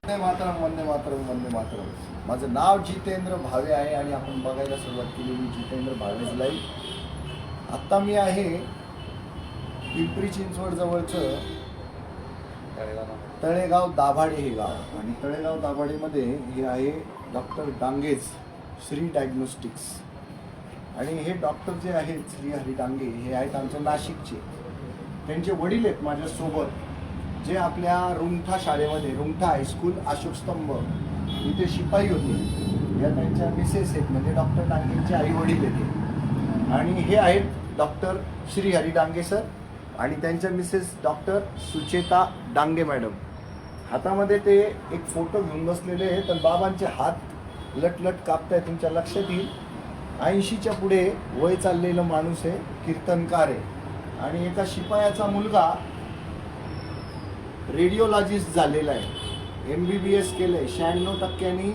वंदे मातरम वंदे मातरम. माझं नाव जितेंद्र भावे आहे आणि आपण बघायला सुरुवात केली मी जितेंद्र भावेज लाईव्ह. आत्ता मी आहे पिंपरी चिंचवड जवळचं तळेगाव दाभाडे हे गाव आणि तळेगाव दाभाडेमध्ये हे आहे डॉक्टर डांगेज श्री डायग्नोस्टिक्स. आणि हे डॉक्टर जे आहेत श्री हरी डांगे हे आहेत आमच्या नाशिकचे. त्यांचे वडील आहेत माझ्यासोबत जे आपल्या रुंठा शाळेमध्ये रुंठा हायस्कूल अशोक स्तंभ इथे शिपाई होते. या त्यांच्या मिसेस आहेत म्हणजे डॉक्टर डांगेंचे आई वडील येते. आणि हे आहेत डॉक्टर श्री हरी डांगे सर आणि त्यांच्या Mrs doctor Sucheta Dange madam. हातामध्ये ते एक फोटो घेऊन बसलेले आहेत आणि बाबांचे हात लटलट कापताय. तुमच्या लक्षात येईल 80च्या पुढे वय चाललेलं माणूस आहे, कीर्तनकार आहे आणि एका शिपायाचा मुलगा रेडिओलॉजिस्ट झालेला आहे, MBBS केलं आहे, 96%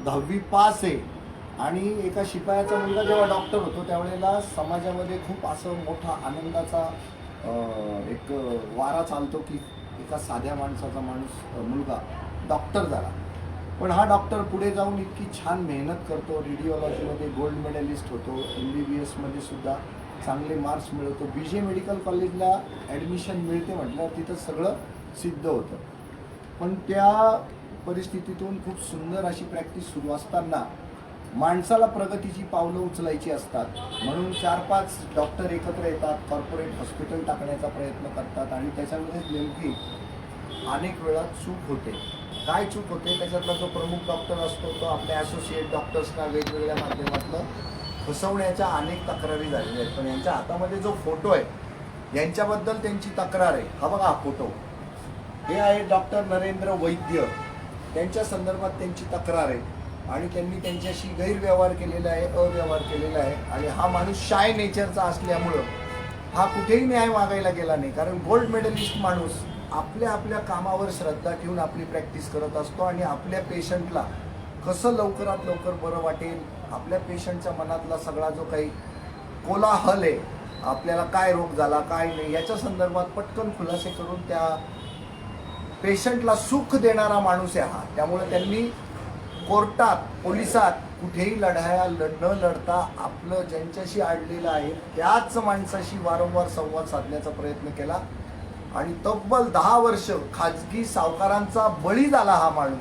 10वी पास आहे. आणि एका शिपायाचा मुलगा जेव्हा डॉक्टर होतो त्यावेळेला समाजामध्ये खूप असं मोठा आनंदाचा एक वारा चालतो की एका साध्या माणसाचा मुलगा डॉक्टर झाला. पण हा डॉक्टर पुढे जाऊन इतकी छान मेहनत करतो, रेडिओलॉजीमध्ये गोल्ड मेडलिस्ट होतो, MBBSमध्ये सुद्धा चांगले मार्क्स मिळवतो, BJ मेडिकल कॉलेजला ॲडमिशन मिळते म्हटलं तिथं सगळं सिद्ध होतं. पण त्या परिस्थितीतून खूप सुंदर अशी प्रॅक्टिस सुरू असताना माणसाला प्रगतीची पावलं उचलायची असतात म्हणून 4-5 डॉक्टर एकत्र येतात, कॉर्पोरेट हॉस्पिटल टाकण्याचा प्रयत्न करतात आणि त्याच्यामध्ये नेमकी अनेक वेळा चूक होते. काय चूक होते त्याच्यातला जो प्रमुख डॉक्टर असतो तो आपल्या ॲसोसिएट डॉक्टर्सना वेगवेगळ्या माध्यमातून फसवण्याच्या अनेक तक्रारी झालेल्या आहेत. पण यांच्या हातामध्ये जो फोटो आहे यांच्याबद्दल त्यांची तक्रार आहे. हा बघा हा फोटो, हे आहे डॉक्टर नरेंद्र वैद्य. त्यांच्या संदर्भात त्यांची तक्रार आहे आणि त्यांनी त्यांच्याशी गैरव्यवहार केलेला आहे, अव्यवहार केलेला आहे. आणि हा माणूस शाय नेचरचा असल्यामुळं हा कुठेही न्याय मागायला गेला नाही. कारण गोल्ड मेडलिस्ट माणूस आपल्या आपल्या कामावर श्रद्धा ठेवून आपली प्रॅक्टिस करत असतो आणि आपल्या पेशंटला कसं लवकरात लवकर बरं वाटेल, आपल्या पेशंटच्या मनातला सगळा जो काही कोलाहल आहे, आपल्याला काय रोग झाला काय नाही याच्या संदर्भात पटकन खुलासे करून त्या पेशंटला सुख देणारा माणूस आहे हा. त्यामुळे त्यांनी कोर्टात पोलिसात कुठेही लढाया न लढता आपलं ज्यांच्याशी अडलेलं आहे त्याच माणसाशी वारंवार संवाद साधण्याचा प्रयत्न केला आणि तब्बल 10 वर्ष खाजगी सावकारांचा बळी झाला हा माणूस.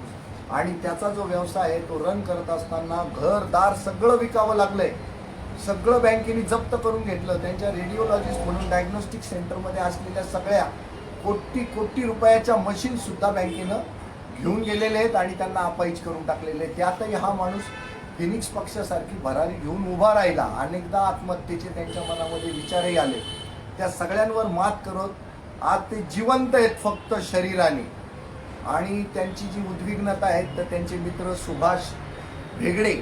आणि त्याचा जो व्यवसाय आहे तो रन करत असताना घरदार सगळं विकावं लागलंय, सगळं बँकेने जप्त करून घेतलं. त्यांच्या रेडिओलॉजिस्ट म्हणून डायग्नोस्टिक सेंटरमध्ये असलेल्या सगळ्या कोटी रुपयाच्या मशीन सुद्धा बँकेनं घेऊन गेलेले आहेत आणि त्यांना अपाईच करून टाकलेले आहेत. त्यातही हा माणूस फिनिक्स पक्षासारखी भरारी घेऊन उभा राहिला. अनेकदा आत्महत्येचे त्यांच्या मनामध्ये विचारही आले. त्या सगळ्यांवर मात करत आज ते जिवंत आहेत फक्त शरीराने. आणि त्यांची जी उद्विग्नता आहे तर त्यांचे मित्र सुभाष भेगडे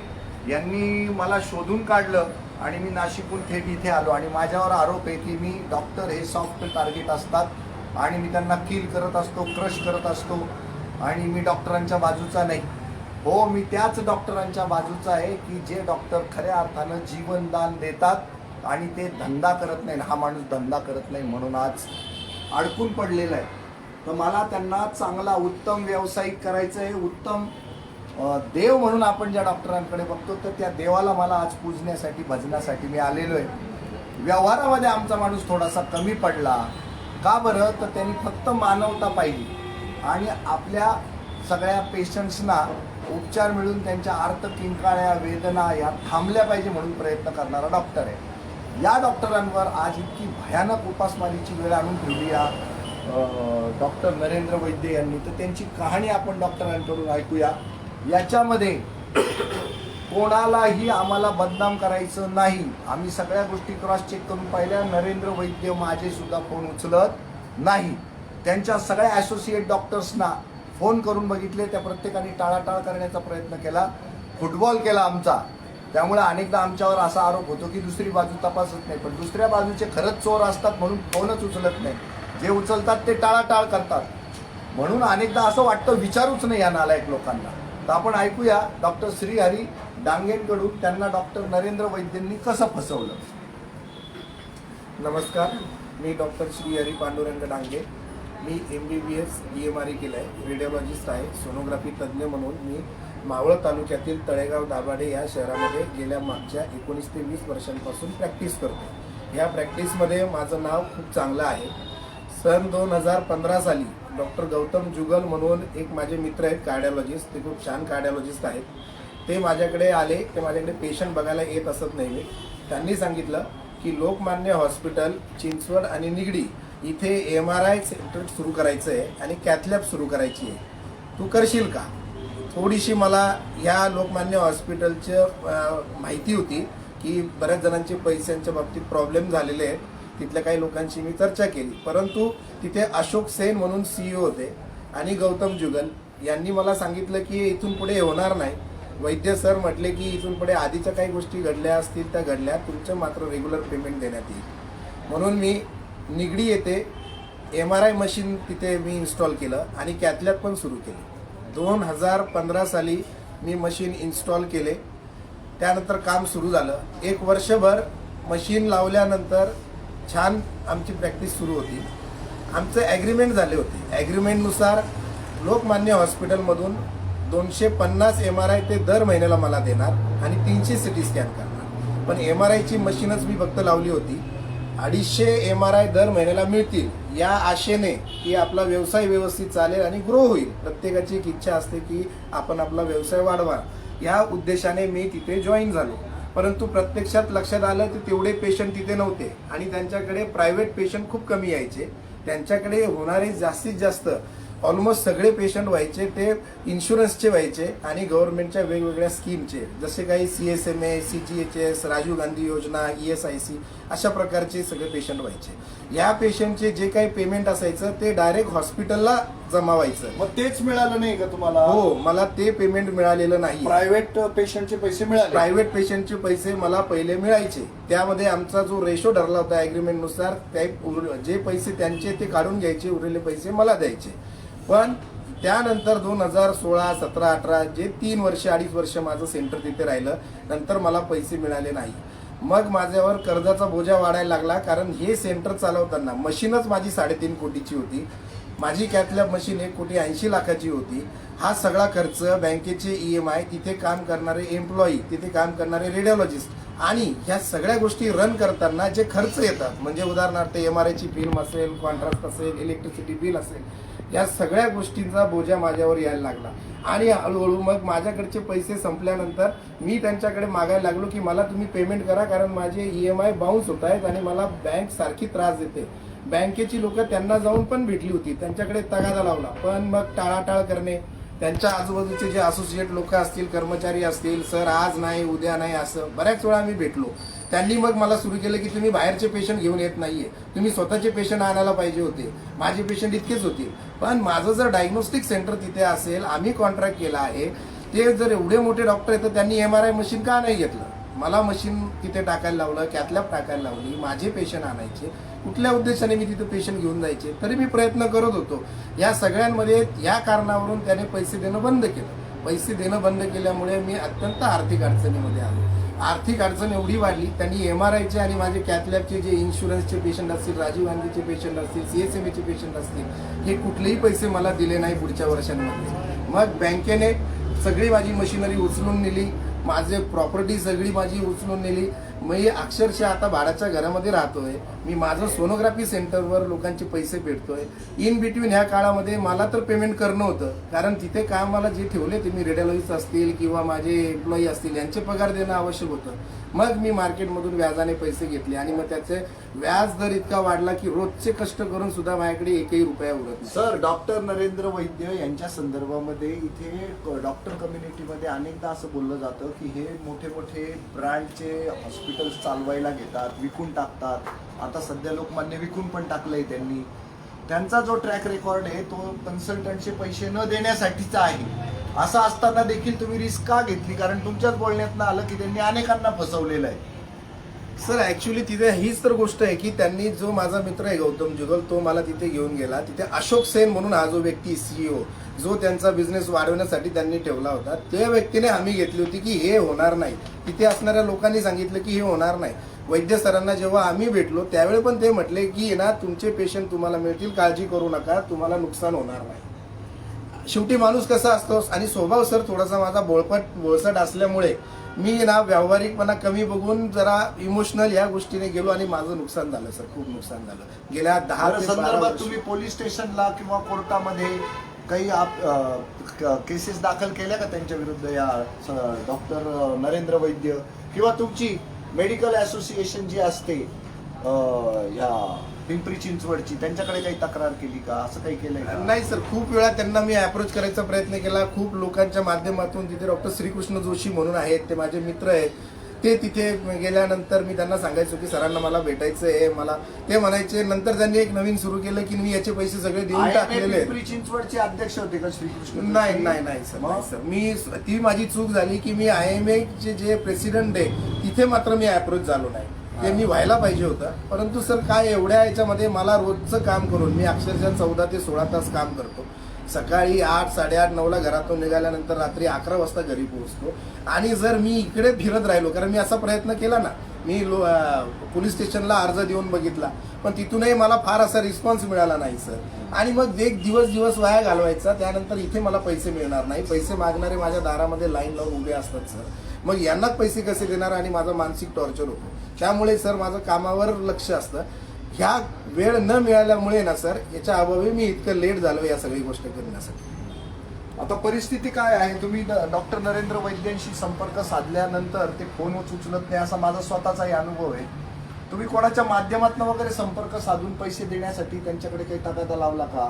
यांनी मला शोधून काढलं आणि मी नाशिकहून थेट इथे आलो. आणि माझ्यावर आरोप आहे की मी डॉक्टर हे सॉफ्ट टार्गेट असतात आणि मी त्यांना किल करत असतो, क्रश करत असतो आणि मी डॉक्टरांच्या बाजूचा नाही. हो, मी त्याच डॉक्टरांच्या बाजूचा आहे की जे डॉक्टर खऱ्या अर्थानं जीवनदान देतात आणि ते धंदा करत नाही. हा माणूस धंदा करत नाही म्हणून आज अडकून पडलेला आहे. तर मला त्यांना चांगला उत्तम व्यावसायिक करायचं आहे. उत्तम देव म्हणून आपण ज्या डॉक्टरांकडे बघतो तर त्या देवाला मला आज पूजण्यासाठी भजनासाठी मी आलेलो आहे. व्यवहारामध्ये आमचा माणूस थोडासा कमी पडला. का बरं? तर त्यांनी फक्त मानवता पाहिली आणि आपल्या सगळ्या पेशंट्सना उपचार मिळून त्यांच्या आर्त किंकाळ्या वेदना या थांबल्या पाहिजे म्हणून प्रयत्न करणारा डॉक्टर आहे. या डॉक्टरांवर आज इतकी भयानक उपासमारीची वेळ आणून ठेवली या डॉक्टर नरेंद्र वैद्य यांनी. तर त्यांची कहाणी आपण डॉक्टरांकडून ऐकूया. याच्यामध्ये कोणालाही आम्हाला बदनाम करायचं नाही. आम्ही सगळ्या गोष्टी क्रॉस चेक करून पाहिल्या. नरेंद्र वैद्य माझे सुद्धा फोन उचलत नाही. त्यांच्या सगळ्या ॲसोसिएट डॉक्टर्सना फोन करून बघितले, त्या प्रत्येकाने टाळाटाळ करण्याचा प्रयत्न केला, फुटबॉल केला आमचा. त्यामुळे अनेकदा आमच्यावर असा आरोप होतो की दुसरी बाजू तपासत नाही. पण दुसऱ्या बाजूचे खरंच चोर असतात म्हणून फोनच उचलत नाही. जे उचलतात ते टाळाटाळ करतात. म्हणून अनेकदा असं वाटतं विचारूच नाही या नालायक लोकांना. तर आपण ऐकूया डॉक्टर श्रीहरी डांगेंकडून त्यांना डॉक्टर नरेंद्र वैद्यांनी कसं फसवलं. नमस्कार, मी डॉक्टर श्रीहरी पांडुरंग डांगे, मी MBBS EMR केलं आहे, रेडिओलॉजिस्ट आहे, सोनोग्राफी तज्ज्ञ म्हणून मी मावळ तालुक्यातील तळेगाव दाभाडे या शहरामध्ये गेल्या मागच्या 19 ते 20 वर्षांपासून प्रॅक्टिस करतो. या प्रॅक्टिसमध्ये माझं नाव खूप चांगलं आहे. सन 2015 साली डॉक्टर गौतम जुगल म्हणून एक माझे मित्र आहेत कार्डिओलॉजिस्ट, ते खूप छान कार्डिओलॉजिस्ट आहेत. ते माझ्याकडे आले, ते माझ्याकडे पेशंट बघायला येत असत नाही. त्यांनी सांगितलं की लोकमान्य हॉस्पिटल चिंचवड आणि निगडी इथे MRI सेंटर सुरू करायचं आहे आणि कॅथलॅब सुरू करायची आहे, तू करशील का? थोडीशी मला ह्या लोकमान्य हॉस्पिटलचं माहिती होती की बऱ्याच जणांचे पैशांच्या बाबतीत प्रॉब्लेम झालेले आहेत. तिथल्या काही लोकांशी मी चर्चा केली, परंतु तिथे अशोक सेन म्हणून CEO होते आणि गौतम जुगल यांनी मला सांगितलं की इथून पुढे होणार नाही. वैद्य सर म्हटले की इथून पुढे आधीच्या काही गोष्टी घडल्या असतील त्या घडल्या, तुमचं मात्र रेग्युलर पेमेंट देण्यात येईल. म्हणून मी निगडी येथे MRI मशीन तिथे मी इन्स्टॉल केलं आणि कॅथलॅब पण सुरू केली. 2015 साली मी मशीन इन्स्टॉल केले. त्यानंतर काम सुरू झालं. 1 वर्षभर मशीन लावल्यानंतर छान आमची प्रॅक्टिस सुरू होती. आमचं ॲग्रीमेंट झाले होते. ॲग्रीमेंटनुसार लोकमान्य हॉस्पिटलमधून 250 MRI ते दर महिन्याला मला देणार आणि 300 CT स्कॅन करणार. पण MRIची मशीनच मी फक्त लावली होती. 250 MRI दर महिन्याला मिळतील या आशेने की आपला व्यवसाय व्यवस्थित चालेल आणि ग्रो होईल. प्रत्येकाची एक इच्छा असते की आपण आपला व्यवसाय वाढवा. या उद्देशाने मी तिथे जॉईन झालो. परंतु प्रत्यक्षात लक्षात आलं की तेवढे पेशंट तिथे नव्हते आणि त्यांच्याकडे प्रायव्हेट पेशंट खूप कमी यायचे. त्यांच्याकडे होणारे जास्तीत जास्त ऑलमोस्ट सगळे पेशंट व्हायचे ते इन्शुरन्सचे व्हायचे आणि गव्हर्नमेंटच्या वेगवेगळ्या स्कीमचे, जसे काही CSMA, CGHS, राजीव गांधी योजना, ESIC अशा प्रकारचे सगळे पेशंट व्हायचे. या पेशंटचे जे काही पेमेंट असायचं ते डायरेक्ट हॉस्पिटलला जमा व्हायचं. मग तेच मिळालं नाही का तुम्हाला? हो, मला ते पेमेंट मिळालेलं नाही. प्रायव्हेट पेशंटचे पैसे मिळाले? प्रायव्हेट पेशंटचे पैसे मला पहिले मिळायचे. त्यामध्ये आमचा जो रेशो ठरला होता ॲग्रीमेंटनुसार, जे पैसे त्यांचे ते काढून घ्यायचे, उरलेले पैसे मला द्यायचे. पण त्यानंतर 2016, 17, 18 जे 3 वर्ष 2.5 वर्ष माझं सेंटर तिथे राहिलं, नंतर मला पैसे मिळाले नाही. मग माझ्यावर कर्जाचा बोजा वाढायला लागला, कारण हे सेंटर चालवताना मशीनच माझी 3.5 कोटीची होती. माझी कॅथलॅब मशीन 1,80,00,000ची होती. हा सगळा खर्च, बँकेचे EMI, तिथे काम करणारे एम्प्लॉई, तिथे काम करणारे रेडिओलॉजिस्ट आणि ह्या सगळ्या गोष्टी रन करताना जे खर्च येतात, म्हणजे उदाहरणार्थ MRIची बिल असेल, कॉन्ट्रॅक्ट असेल, इलेक्ट्रिसिटी बिल असेल, या सगळ्या गोष्टींचा बोजा माझ्यावर यायला लागला. आणि हळूहळू मग माझ्याकडचे पैसे संपल्यानंतर मी त्यांच्याकडे मागायला लागलो की मला तुम्ही पेमेंट करा, कारण माझे EMI बाउन्स होत आहेत आणि मला बँक सारखी त्रास देते. बँकेची लोक त्यांना जाऊन पण भेटली होती, त्यांच्याकडे तगादा लावला, पण मग टाळाटाळ करणे. त्यांच्या आजूबाजूचे जे असोसिएट लोक असतील, कर्मचारी असतील, सर आज नाही उद्या नाही, असं बऱ्याच वेळा आम्ही भेटलो. त्यांनी मग मला सुरू केलं की तुम्ही बाहेरचे पेशंट घेऊन येत नाहीये, तुम्ही स्वतःचे पेशंट आणायला पाहिजे होते. माझे पेशंट इतकेच होते. पण माझं जर डायग्नोस्टिक सेंटर तिथे असेल, आम्ही कॉन्ट्रॅक्ट केला आहे, ते जर एवढे मोठे डॉक्टर येतात, त्यांनी MRI मशीन का नाही घेतलं? मला मशीन तिथे टाकायला लावलं, कॅथलॅब टाकायला लावली, माझे पेशंट आणायचे. कुठल्या उद्देशाने मी तिथे पेशंट घेऊन जायचे? तरी मी प्रयत्न करत होतो. या सगळ्यांमध्ये या कारणावरून त्याने पैसे देणं बंद केलं. पैसे देणं बंद केल्यामुळे मी अत्यंत आर्थिक अडचणीमध्ये आलो. आर्थिक अडचण एवढी वाढली, त्यांनी MRIचे आणि माझे कॅथलॅबचे जे इन्शुरन्सचे पेशंट असतील, राजीव गांधीचे पेशंट असतील, CSMAचे पेशंट असतील, हे कुठलेही पैसे मला दिले नाही पुढच्या वर्षांमध्ये. मग बँकेने सगळी माझी मशिनरी उचलून नेली, माझे प्रॉपर्टी सगळी माझी उचलून नेली. मी अक्षरशः आता भाड्याच्या घरामध्ये राहतोय. मी माझं सोनोग्राफी सेंटरवर लोकांचे पैसे भेटतोय. इन बिटवीन ह्या काळामध्ये मला तर पेमेंट करणं होतं, कारण तिथे कामाला जे ठेवले ते मी रेडिओलॉजिस्ट असतील किंवा माझे एम्प्लॉई असतील यांचे पगार देणं आवश्यक होतं. मग मी मार्केटमधून व्याजाने पैसे घेतले आणि मग त्याचे व्याज दर इतका वाढला की रोजचे कष्ट करून सुद्धा माझ्याकडे 1ही रुपया उरत नाही. सर, डॉक्टर नरेंद्र वैद्य यांच्या संदर्भामध्ये इथे डॉक्टर कम्युनिटीमध्ये अनेकदा असं बोललं जातं की हे मोठे मोठे ब्रँडचे हॉस्पिटल्स चालवायला घेतात, विकून टाकतात. आता सध्या लोकमान्य विकून पण टाकलंय त्यांनी. त्यांचा जो ट्रॅक रेकॉर्ड आहे तो कन्सल्टंटचे पैसे न देण्यासाठीचा आहे. असं असताना देखील तुम्ही रिस्क का घेतली? कारण तुमच्याच बोलण्यातनं आलं की त्यांनी अनेकांना फसवलेलं आहे. सर ऍक्च्युली तिथे हीच तर गोष्ट आहे की त्यांनी जो माझा मित्र आहे गौतम जुगल तो मला तिथे घेऊन गेला. तिथे अशोक सेन म्हणून हा जो व्यक्ती सीईओ जो त्यांचा बिझनेस वाढवण्यासाठी त्यांनी ठेवला होता त्या व्यक्तीने हमी घेतली होती की हे होणार नाही. तिथे असणाऱ्या लोकांनी सांगितलं की हे होणार नाही. वैद्य सरांना जेव्हा आम्ही भेटलो त्यावेळी पण ते म्हटले की ना तुमचे पेशंट तुम्हाला मिळतील, काळजी करू नका, तुम्हाला नुकसान होणार नाही. शेवटी माणूस कसा असतो आणि स्वभाव सर थोडासा माझा बोळसट असल्यामुळे मी ना व्यावहारिकपणा कमी बघून जरा इमोशनल या गोष्टीने गेलो आणि माझं नुकसान झालं सर, खूप नुकसान झालं. गेल्या 10 ते 12 संदर्भात वर्ष तुम्ही पोलीस स्टेशनला किंवा कोर्टामध्ये काही केसेस दाखल केल्या का त्यांच्या विरुद्ध या डॉक्टर नरेंद्र वैद्य किंवा तुमची मेडिकल असोसिएशन जी असते या पिंपरी चिंचवडची त्यांच्याकडे काही तक्रार केली का, असं काही केलंय का? नाही सर, खूप वेळा त्यांना मी अप्रोच करायचा प्रयत्न केला. खूप लोकांच्या माध्यमातून तिथे डॉक्टर श्रीकृष्ण जोशी म्हणून आहेत, ते माझे मित्र आहेत. ते तिथे गेल्यानंतर मी त्यांना सांगायचो की सरांना मला भेटायचं आहे मला. ते म्हणायचे. नंतर त्यांनी एक नवीन सुरू केलं की मी याचे पैसे सगळे देऊन टाकलेले आहेत. पिंपरी चिंचवडचे अध्यक्ष होते का श्रीकृष्ण? नाही नाही नाही सर, नाही सर. मी ती माझी चूक झाली की मी IMA चे जे प्रेसिडेंट आहे तिथे मात्र मी अप्रोच झालो नाही. ते मी व्हायला पाहिजे होतं. परंतु सर काय एवढ्या याच्यामध्ये मला रोजचं काम करून मी अक्षरशः 14 ते 16 तास काम करतो. सकाळी 8, 8:30, 9ला घरातून निघाल्यानंतर रात्री 11 वाजता घरी पोहोचतो. आणि जर मी इकडे फिरत राहिलो, कारण मी असा प्रयत्न केला ना, मी पोलीस स्टेशनला अर्ज देऊन बघितला पण तिथूनही मला फार असा रिस्पॉन्स मिळाला नाही सर. आणि मग एक दिवस वाया घालवायचा, त्यानंतर इथे मला पैसे मिळणार नाही. पैसे मागणारे माझ्या दारामध्ये लाईन लावून उभे असतात सर. मग यांना पैसे कसे देणार आणि माझं मानसिक टॉर्चर होतं. त्यामुळे सर माझं कामावर लक्ष असतं. ह्या वेळ न मिळाल्यामुळे ना सर याच्या अभावी मी इतकं लेट झालो या सगळी गोष्ट करण्यासाठी. आता परिस्थिती काय आहे? तुम्ही डॉक्टर नरेंद्र वैद्यांशी संपर्क साधल्यानंतर ते फोन उचलत नाही असा माझा स्वतःचाही अनुभव आहे. तुम्ही कोणाच्या माध्यमातून वगैरे संपर्क साधून पैसे देण्यासाठी त्यांच्याकडे काही तगादा लावला का?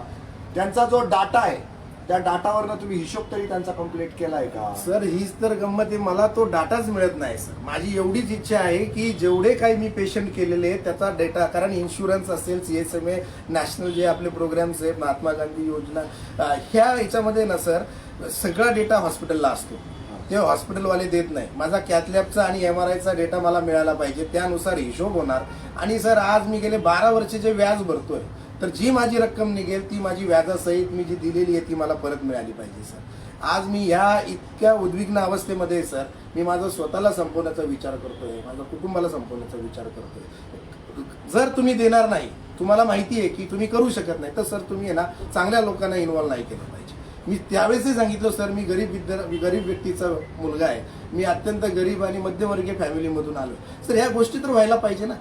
त्यांचा जो डाटा आहे त्या डाटावरनं तुम्ही हिशोब तरी त्यांचा कंप्लीट केलाय का? सर हीच तर गंमत आहे, मला तो डाटाच मिळत नाही सर. माझी एवढीच इच्छा आहे की जेवढे काही मी पेशंट केलेले आहेत त्याचा डेटा, कारण इन्शुरन्स असेल, CSMA नॅशनल जे आपले प्रोग्राम्स आहेत, महात्मा गांधी योजना, ह्या याच्यामध्ये ना सर सगळा डेटा हॉस्पिटलला असतो. ते हॉस्पिटलवाले देत नाही. माझा कॅथलॅबचा आणि MRIचा डेटा मला मिळाला पाहिजे, त्यानुसार हिशोब होणार. आणि सर आज मी गेले 12 वर्ष जे व्याज भरतोय तर जी माझी रक्कम निघेल ती माझी व्याजासहित मी जी दिलेली आहे ती मला परत मिळाली पाहिजे सर. आज मी ह्या इतक्या उद्विग्न अवस्थेमध्ये सर मी माझं स्वतःला संपवण्याचा विचार करतोय, माझ्या कुटुंबाला संपवण्याचा विचार करतोय. जर तुम्ही देणार नाही, तुम्हाला माहिती आहे की तुम्ही करू शकत नाही, तर सर तुम्ही ना चांगल्या लोकांना इन्व्हॉल्व नाही केलं पाहिजे. मी त्यावेळेसही सांगितलं सर मी गरीब व्यक्तीचा मुलगा आहे, मी अत्यंत गरीब आणि मध्यमवर्गीय फॅमिलीमधून आलो. सर ह्या गोष्टी तर व्हायला पाहिजे ना.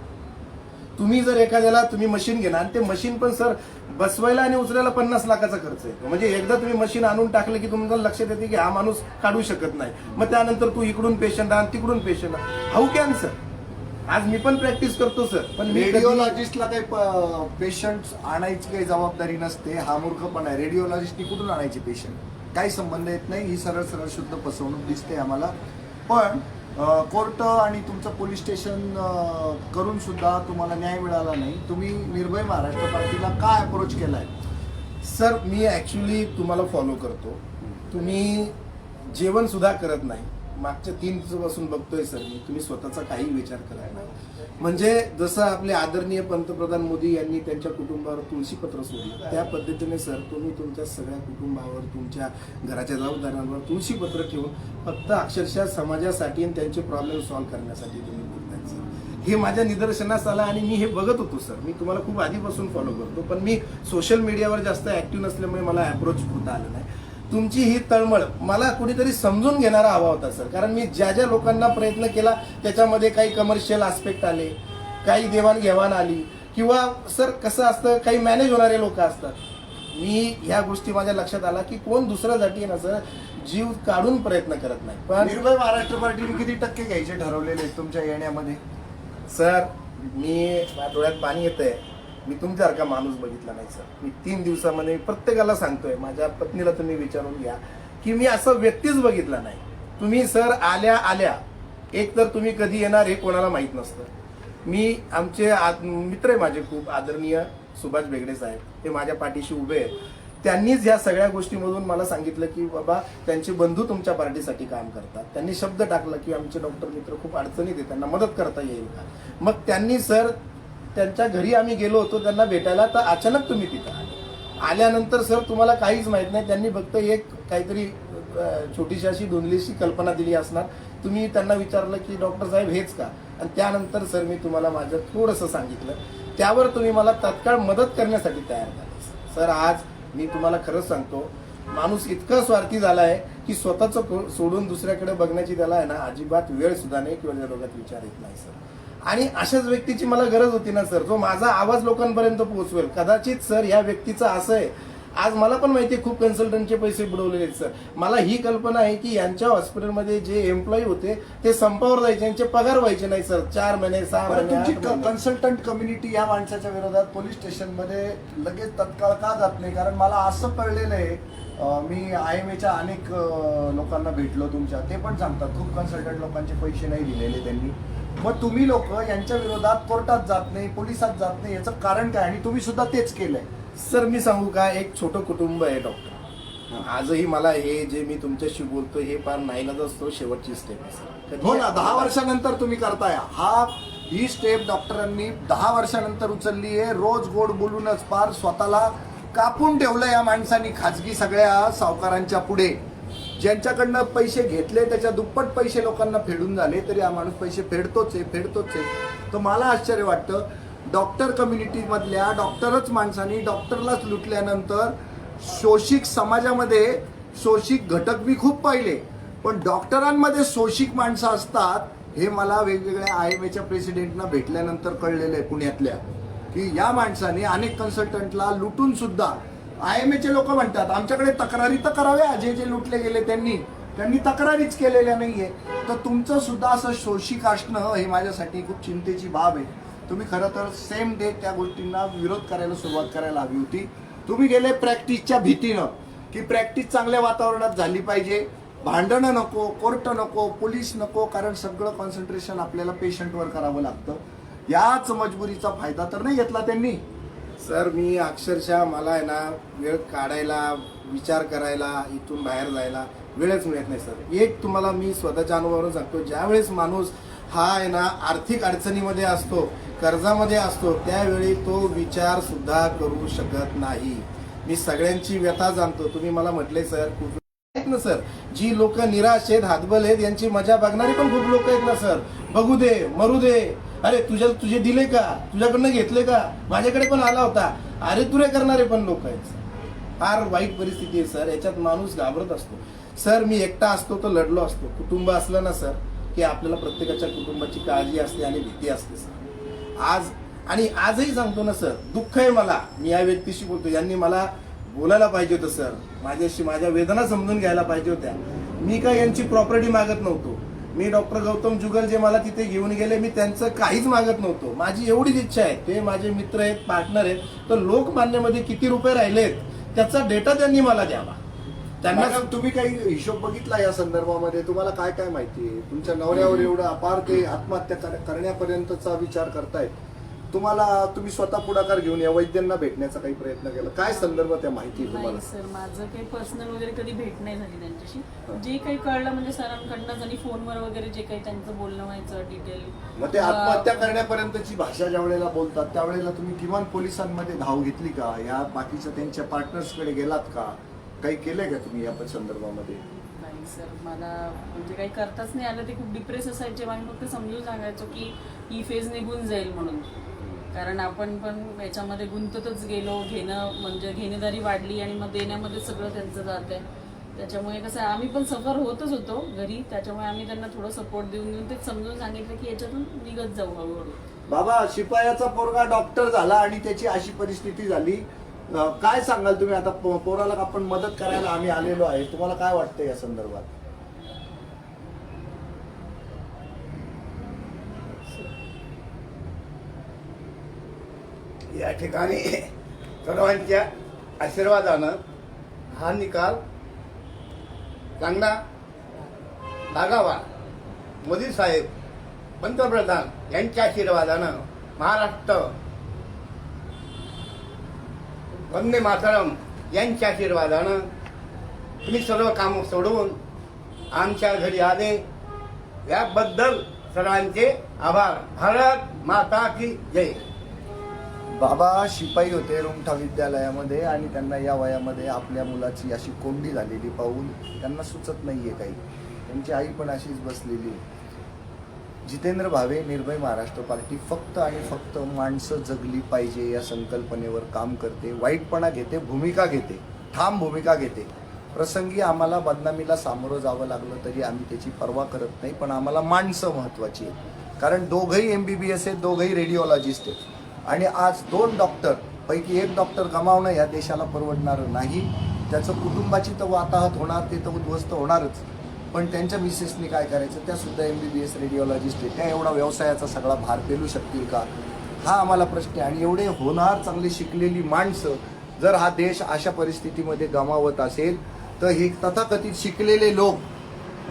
तुम्ही जर एखाद्याला तुम्ही मशीन घेणार, ते मशीन पण सर बसवायला आणि उचलायला 50 लाखाचा खर्च येतो. म्हणजे एकदा तुम्ही मशीन आणून टाकलं की तुम्हाला लक्षात येते की हा माणूस काढू शकत नाही. मग त्यानंतर तू इकडून पेशंट आण, तिकडून पेशंट आण. How can sir? आज मी पण प्रॅक्टिस करतो सर, पण रेडिओलॉजिस्टला काही पेशंट आणायची काही जबाबदारी नसते. हा मूर्खपणा आहे. रेडिओलॉजिस्टनी कुठून आणायचे पेशंट? काही संबंध येत नाही. ही सरळ शुद्ध फसवणूक दिसते आम्हाला. पण कोर्ट आणि तुमचं पोलीस स्टेशन करून सुद्धा तुम्हाला न्याय मिळाला नाही. तुम्ही निर्भय महाराष्ट्र पार्टीला काय अप्रोच केलाय? सर मी ऍक्च्युली तुम्हाला फॉलो करतो. तुम्ही जेवण सुद्धा करत नाही. मागच्या 3 दिवसापासून बघतोय सर मी, तुम्ही स्वतःचा काही विचार करत नाही. म्हणजे जसं आपले आदरणीय पंतप्रधान मोदी यांनी त्यांच्या कुटुंबावर तुळशीपत्र सोडलं त्या पद्धतीने सर तुम्ही तुमच्या सगळ्या कुटुंबावर, तुमच्या घराच्या जबाबदाऱ्यांवर तुळशीपत्र ठेवून फक्त अक्षरशः समाजासाठी आणि त्यांचे प्रॉब्लेम सॉल्व्ह करण्यासाठी तुम्ही बोलताय सर. हे माझ्या निदर्शनास आलं आणि मी हे बघत होतो सर. मी तुम्हाला खूप आधीपासून फॉलो करतो, पण मी सोशल मीडियावर जास्त ऍक्टिव्ह नसल्यामुळे मला अप्रोच होता आलं नाही. तुमची ही तळमळ मला कुणीतरी समजून घेणारा हवा होता सर. कारण मी ज्या लोकांना प्रयत्न केला त्याच्यामध्ये काही कमर्शियल आस्पेक्ट आले, काही देवाणघेवाण आली, किंवा सर कसं असतं काही मॅनेज होणारे लोक असतात. मी ह्या गोष्टी माझ्या लक्षात आला की कोण दुसऱ्यासाठी ना सर जीव काढून प्रयत्न करत नाही. पण निर्भय महाराष्ट्र पार्टीने किती टक्के घ्यायचे ठरवलेले तुमच्या येण्यामध्ये? सर मी माझ्या डोळ्यात पाणी येतंय. मी तुमच्यासारखा माणूस बघितला नाही सर. मी 3 दिवसामध्ये प्रत्येकाला सांगतोय, माझ्या पत्नीला तुम्ही विचारून घ्या की मी असं व्यक्तीच बघितला नाही. तुम्ही सर आल्या एक तर तुम्ही कधी येणार हे कोणाला माहीत नसतं. मी आमचे मित्र आहे माझे खूप आदरणीय सुभाष बेगडे साहेब, ते माझ्या पाठीशी उभे आहेत. त्यांनीच ह्या सगळ्या गोष्टीमधून मला सांगितलं की बाबा त्यांचे बंधू तुमच्या पार्टीसाठी काम करतात. त्यांनी शब्द टाकला की आमचे डॉक्टर मित्र खूप अडचणीत आहेत, त्यांना मदत करता येईल का. मग त्यांनी सर त्यांच्या घरी आम्ही गेलो होतो त्यांना भेटायला, तर अचानक तुम्ही तिथं आले. आल्यानंतर सर तुम्हाला काहीच माहित नाही, त्यांनी फक्त एक काहीतरी छोटीशी अशी धुंदलीशी कल्पना दिली असणार. तुम्ही त्यांना विचारलं की डॉक्टर साहेब हेच का, आणि त्यानंतर सर मी तुम्हाला माझं थोडंसं सांगितलं, त्यावर तुम्ही मला तात्काळ मदत करण्यासाठी तयार झाले. सर आज मी तुम्हाला खरंच सांगतो, माणूस इतका स्वार्थी झाला आहे की स्वतःचं सोडून दुसऱ्याकडे बघण्याची त्याला आहे ना अजिबात वेळ सुद्धा नाही किंवा त्या डोक्यात विचार येत नाही सर. आणि अशाच व्यक्तीची मला गरज होती ना सर, जो माझा आवाज लोकांपर्यंत पोहोचवेल. कदाचित सर या व्यक्तीचं असं आहे, आज मला पण माहिती आहे खूप कन्सल्टंटचे पैसे बुडवलेले आहेत सर. मला ही कल्पना आहे की यांच्या हॉस्पिटलमध्ये जे एम्प्लॉई होते ते संपावर जायचे, यांचे पगार व्हायचे नाही सर. 4 महिने 6 महिने तुमची 8 महिने. कन्सल्टंट कम्युनिटी या माणसाच्या विरोधात पोलीस स्टेशनमध्ये लगेच तत्काळ का जात नाही? कारण मला असं कळलेलं आहे, मी IMAच्या अनेक लोकांना भेटलो तुमच्या, ते पण सांगतात खूप कन्सल्टंट लोकांचे पैसे नाही दिलेले त्यांनी. मग तुम्ही लोक यांच्या विरोधात कोर्टात जात नाही, पोलिसात जात नाही, याचं कारण काय? आणि तुम्ही सुद्धा तेच केलंय. सर मी सांगू का, एक छोटं कुटुंब आहे डॉक्टर. आजही मला हे जे मी तुमच्याशी बोलतो हे फार नाईलाज असतो, शेवटची स्टेप आहे सर. हो ना, 10 वर्षानंतर तुम्ही करताय ही स्टेप डॉक्टरांनी 10 वर्षानंतर उचलली आहे. रोज गोड बोलूनच फार स्वतःला कापून ठेवलं या माणसानी खाजगी सगळ्या सावकारांच्या पुढे. ज्यांच्याकडनं पैसे घेतले त्याच्या दुप्पट पैसे लोकांना फेडून झाले, तरी हा माणूस पैसे फेडतोच आहे. तर मला आश्चर्य वाटतं, डॉक्टर कम्युनिटीमधल्या डॉक्टरच माणसांनी डॉक्टरलाच लुटल्यानंतर शोषिक समाजामध्ये शोषिक घटक मी खूप पाहिले, पण डॉक्टरांमध्ये शोषिक माणसं असतात हे मला वेगवेगळ्या IMAच्या प्रेसिडेंटना भेटल्यानंतर कळलेलं आहे पुण्यातल्या, की या माणसाने अनेक कन्सल्टंटला लुटून सुद्धा. IMAचे लोक म्हणतात आमच्याकडे तक्रारी तर कराव्या, जे लुटले गेले त्यांनी तक्रारीच केलेल्या नाहीये. तर तुमचं सुद्धा असं शोषिक असणं हे माझ्यासाठी खूप चिंतेची बाब आहे. तुम्ही खरं तर सेम डे त्या गोष्टींना विरोध करायला सुरुवात करायला हवी होती. तुम्ही गेले प्रॅक्टिसच्या भीतीनं, की प्रॅक्टिस चांगल्या वातावरणात झाली पाहिजे, भांडणं नको, कोर्ट नको, पोलीस नको, कारण सगळं कॉन्सन्ट्रेशन आपल्याला पेशंटवर करावं लागतं. याच मजबुरीचा फायदा तर नाही घेतला त्यांनी. सर मी अक्षरशः मला आहे ना वेळ काढायला, विचार करायला, इथून बाहेर जायला वेळच मिळत नाही सर. एक तुम्हाला मी स्वतःच्या अनुभवावरून सांगतो, ज्यावेळेस माणूस हा आहे ना आर्थिक अडचणीमध्ये असतो, कर्जामध्ये असतो, त्यावेळी तो विचार सुद्धा करू शकत नाही. मी सगळ्यांची व्यथा जाणतो. तुम्ही मला म्हटले सर खूप आहेत ना सर, जी लोक निराश आहेत, हातबल आहेत, यांची मजा बघणारी पण खूप लोक आहेत ना सर. बघू दे, मरू दे, अरे तुझे दिले का, तुझ्याकडनं घेतले का, माझ्याकडे पण आला होता, अरे तुरे करणारे पण लोक आहेत. फार वाईट परिस्थिती आहे सर. याच्यात माणूस घाबरत असतो सर. मी एकटा असतो तर लढलो असतो. कुटुंब असलं ना सर की आपल्याला प्रत्येकाच्या कुटुंबाची काळजी असते आणि भीती असते सर. आजही सांगतो ना सर, दुःख आहे मला. मी या व्यक्तीशी बोलतो, यांनी मला बोलायला पाहिजे होतं सर, माझ्याशी माझ्या वेदना समजून घ्यायला पाहिजे होत्या. मी काय यांची प्रॉपर्टी मागत नव्हतो. मी डॉक्टर गौतम जुगल जे मला तिथे घेऊन गेले, मी त्यांचं काहीच मागत नव्हतो. माझी एवढीच इच्छा आहे, ते माझे मित्र आहेत, पार्टनर आहेत, तर लोकमान्यमध्ये किती रुपये राहिलेत त्याचा डेटा त्यांनी मला द्यावा. त्यांना तुम्ही काही हिशोब बघितला या संदर्भामध्ये? तुम्हाला काय काय माहिती आहे? तुमच्या नवऱ्यावर एवढं अपार ते आत्महत्या करण्यापर्यंतचा विचार करतायत. तुम्ही स्वतः पुढाकार घेऊन या वैद्यांना भेटण्याचा काही प्रयत्न केला? काय संदर्भ त्या माहिती तुम्हाला? नाही सर, माझं काही पर्सनल वगैरे कधी भेट नाही झाली त्यांच्याशी. जे काही कळलं म्हणजे सरांकडनं आणि फोनवर वगैरे जे काही त्यांचं बोलणं व्हायचं डिटेल. मग ते आत्महत्या करण्यापर्यंतची भाषा ज्या वेळेला बोलतात त्यावेळेला तुम्ही किमान पोलिसांमध्ये धाव घेतली का? या बाकीच्या त्यांच्या पार्टनर्सकडे गेलात का? काही केलंय का तुम्ही या संदर्भामध्ये? नाही सर, मला म्हणजे काही करताच नाही आलं. ते खूप डिप्रेस असायचे. आम्ही फक्त समजून सांगायचो की ही फेज निघून जाईल म्हणून, कारण आपण पण याच्यामध्ये गुंततच गेलो. म्हणजे घेणेदारी वाढली आणि मग देण्यामध्ये सगळं त्यांचं जात आहे. त्याच्यामुळे कसं आम्ही पण सफर होतच होतो घरी. त्याच्यामुळे आम्ही त्यांना थोडं सपोर्ट देऊन तेच समजून सांगितलं की याच्यातून निघत जाऊ हळूहळू. बाबा, शिपायाचा पोरगा डॉक्टर झाला आणि त्याची अशी परिस्थिती झाली, काय सांगाल तुम्ही? आता पोराला आपण मदत करायला आम्ही आलेलो आहे, तुम्हाला काय वाटतं या संदर्भात? या ठिकाणी सर्वांच्या आशीर्वादानं हा निकाल चांगला लागावा. मोदी साहेब पंतप्रधान यांच्या आशीर्वादानं महाराष्ट्र वंदे मातरम यांच्या आशीर्वादानं तुम्ही सर्व कामं सोडवून आमच्या घरी आले, याबद्दल सर्वांचे आभार. भारत माता की जय. बाबा शिपाई होते रुंगठा विद्यालयामध्ये आणि त्यांना या वयामध्ये आपल्या मुलाची अशी कोंडी झालेली पाहून त्यांना सुचत नाहीये काही. त्यांची आई पण अशीच बसलेली. जितेंद्र भावे, निर्भय महाराष्ट्र पार्टी फक्त आणि फक्त माणसं जगली पाहिजे या संकल्पनेवर काम करते. वाईटपणा घेते, भूमिका घेते, ठाम भूमिका घेते. प्रसंगी आम्हाला बदनामीला सामोरं जावं लागलं तरी आम्ही त्याची पर्वा करत नाही, पण आम्हाला माणसं महत्त्वाची आहेत. कारण दोघंही MBBS आहेत, दोघंही रेडिओलॉजिस्ट आहेत. आणि आज 2 डॉक्टर पैकी 1 डॉक्टर गमावणं या देशाला परवडणारं नाही. त्याचं कुटुंबाची तर वाताहत होणार, ते तर उद्ध्वस्त होणारच. पण त्यांच्या मिसेसनी काय करायचं? त्या सुद्धा MBBS रेडिओलॉजिस्ट आहेत. त्या एवढा व्यवसायाचा सगळा भार पेलू शकतील का? हा आम्हाला प्रश्न आहे. आणि एवढे होणार चांगली शिकलेली माणसं जर हा देश अशा परिस्थितीमध्ये गमावत असेल तर हे तथाकथित शिकलेले लोक,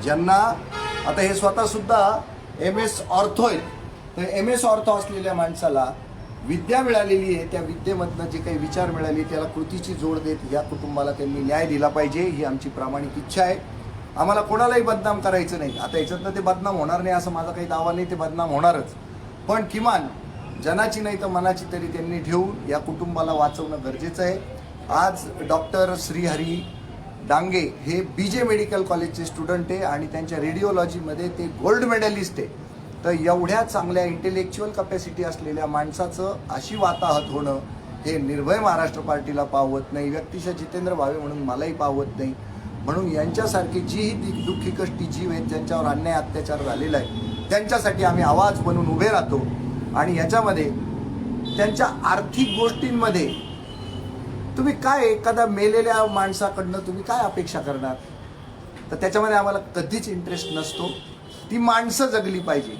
ज्यांना आता हे स्वतः सुद्धा MS ऑर्थो आहेत, तर MS ऑर्थो असलेल्या माणसाला विद्या मिळालेली आहे, त्या विद्येमधनं जे काही विचार मिळाले त्याला कृतीची जोड देत या कुटुंबाला त्यांनी न्याय दिला पाहिजे, ही आमची प्रामाणिक इच्छा आहे. आम्हाला कोणालाही बदनाम करायचं नाही. आता याच्यातनं ते बदनाम होणार नाही असं माझा काही दावा नाही, ते बदनाम होणारच. पण किमान जनाची नाही तर मनाची तरी त्यांनी ठेवून या कुटुंबाला वाचवणं गरजेचं आहे. आज डॉक्टर श्रीहरी डांगे हे BJ मेडिकल कॉलेजचे स्टुडंट आहे आणि त्यांच्या रेडिओलॉजीमध्ये ते गोल्ड मेडलिस्ट आहे. तर एवढ्या चांगल्या इंटेलेक्च्युअल कपॅसिटी असलेल्या माणसाचं अशी वाताहत होणं हे निर्भय महाराष्ट्र पार्टीला पावत नाही. व्यक्तिशः जितेंद्र भावे म्हणून मलाही पावत नाही. म्हणून यांच्यासारखे जीही दुःखी कष्टी जीव आहेत, ज्यांच्यावर अन्याय अत्याचार झालेला आहे, त्यांच्यासाठी आम्ही आवाज बनून उभे राहतो. आणि याच्यामध्ये त्यांच्या आर्थिक गोष्टींमध्ये तुम्ही काय एखाद्या मेलेल्या माणसाकडनं तुम्ही काय अपेक्षा करणार? तर त्याच्यामध्ये आम्हाला कधीच इंटरेस्ट नसतो. ती माणसं जगली पाहिजे.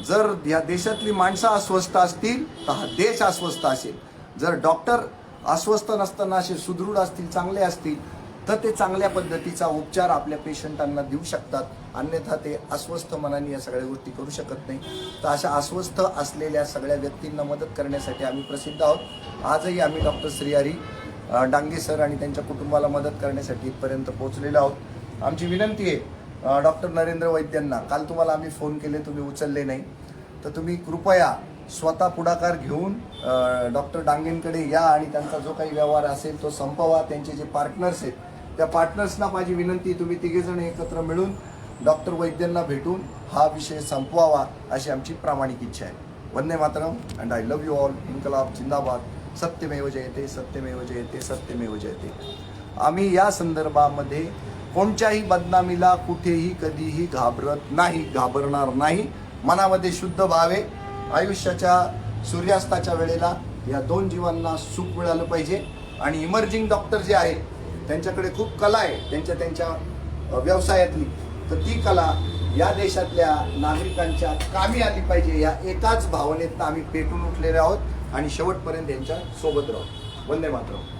जर या देशातली माणसं अस्वस्थ असतील तर हा देश अस्वस्थ असेल. जर डॉक्टर अस्वस्थ नसताना असे सुदृढ असतील, चांगले असतील, तर ते चांगल्या पद्धतीचा उपचार आपल्या पेशंटांना देऊ शकतात. अन्यथा ते अस्वस्थ मनाने या सगळ्या गोष्टी करू शकत नाही. तर अशा अस्वस्थ असलेल्या सगळ्या व्यक्तींना मदत करण्यासाठी आम्ही प्रसिद्ध आहोत. आजही आम्ही डॉक्टर श्रीहरी डांगे सर आणि त्यांच्या कुटुंबाला मदत करण्यासाठी इथपर्यंत पोहोचलेलो आहोत. आमची विनंती आहे डॉक्टर नरेंद्र वैद्यांना, काल तुम्हाला आम्ही फोन केले, तुम्ही उचलले नाही, तर तुम्ही कृपया स्वतः पुढाकार घेऊन डॉक्टर डांगेंकडे या आणि त्यांचा जो काही व्यवहार असेल तो संपवा. त्यांचे जे पार्टनर्स आहेत त्या पार्टनर्सना माझी विनंती, तुम्ही तिघेजण एकत्र मिळून डॉक्टर वैद्यांना भेटून हा विषय संपवावा अशी आमची प्रामाणिक इच्छा आहे. वंदे मातरम and I love you all. इन्कलाब जिंदाबाद. सत्यमेव जयते, सत्यमेव जयते, सत्यमेव जयते. आम्ही या संदर्भामध्ये कोणत्याही बदनामीला कुठेही कधीही घाबरत नाही, घाबरणार नाही. मनामध्ये शुद्ध भावे. आयुष्याच्या सूर्यास्ताच्या वेळेला या 2 जीवांना सुख मिळालं पाहिजे. आणि इमर्जिंग डॉक्टर जे आहेत त्यांच्याकडे खूप कला आहे त्यांच्या व्यवसायातली, तर ती कला या देशातल्या नागरिकांच्या कामी आली पाहिजे या एकाच भावनेत आम्ही पेटून उठलेले आहोत आणि शेवटपर्यंत यांच्या सोबत राहू. वंदे मातरम.